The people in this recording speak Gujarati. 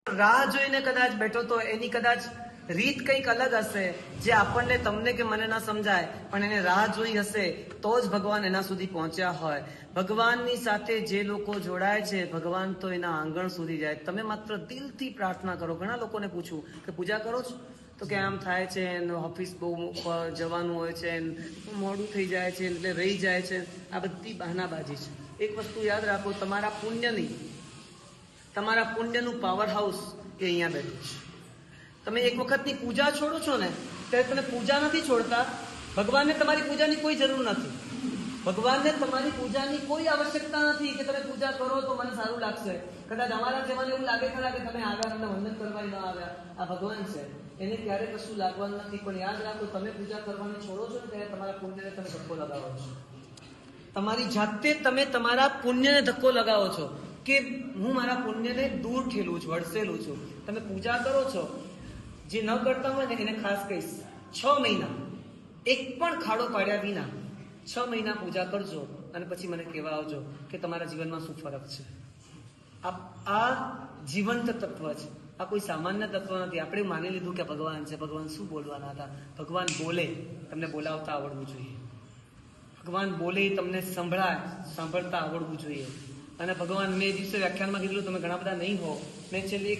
રાહ જોઈને કદાચ બેઠો તો એની કદાચ રીત કંઈક અલગ હશે જે આપણને તમને કે મને ના સમજાય, પણ એને રાહ જોઈ હશે તો જ ભગવાન એના સુધી પહોંચ્યા હોય. ભગવાનની સાથે જે લોકો જોડાય છે, ભગવાન તો એના આંગણ સુધી જાય. તમે માત્ર દિલથી પ્રાર્થના કરો. ઘણા લોકોને પૂછું કે પૂજા કરો છો, તો કે આમ થાય છે, ઓફિસ બહુ જવાનું હોય છે, મોડું થઈ જાય છે એટલે રહી જાય છે. આ બધી બહાનાબાજી છે. એક વસ્તુ યાદ રાખો, તમારા પુણ્યનું પાવર હાઉસ એ અહીંયા બેઠું છે. તમે એક વખતની પૂજા છોડો છો ને, ત્યારે તમે પૂજા નથી છોડતા. ભગવાનને તમારી પૂજાની કોઈ જરૂર નથી. ભગવાનને તમારી પૂજાની કોઈ આવશ્યકતા નથી કે તમે પૂજા કરો તો મને સારું લાગશે. કદાચ અમારા જેવાને એવું લાગે ખરા કે તમે આવ્યા અમને વંદન કરવા ન આવ્યા. આ ભગવાન છે, એને ક્યારે કશું લાગવાનું નથી. પણ યાદ રાખો, તમે પૂજા કરવાની છોડો છો ને ત્યારે તમારા પુણ્યને તમે ધક્કો લગાવો છો. તમારી જાતે તમે તમારા પુણ્યને ધક્કો લગાવો છો કે હું મારા પુણ્યને દૂર ઠેલું છું, અડસેલું છું. તમે પૂજા કરો છો, જે ન કરતા હોય ને એને ખાસ કહીશ, 6 મહિના એક પણ ખાડો પાડ્યા વિના 6 મહિના પૂજા કરજો અને પછી મને કહેવા આવજો કે તમારા જીવનમાં શું ફરક છે. આ જીવંત તત્વ છે. આ કોઈ સામાન્ય તત્વ નથી. આપણે માની લીધું કે ભગવાન છે. ભગવાન શું બોલવાના હતા? ભગવાન બોલે, તમને બોલાવતા આવડવું જોઈએ. ભગવાન બોલે, તમને સાંભળતા આવડવું જોઈએ. અને ભગવાન, મેં દિવસે વ્યાખ્યાનમાં કીધું, તમે ઘણા બધા નહીં હો, મેં છેલ્લે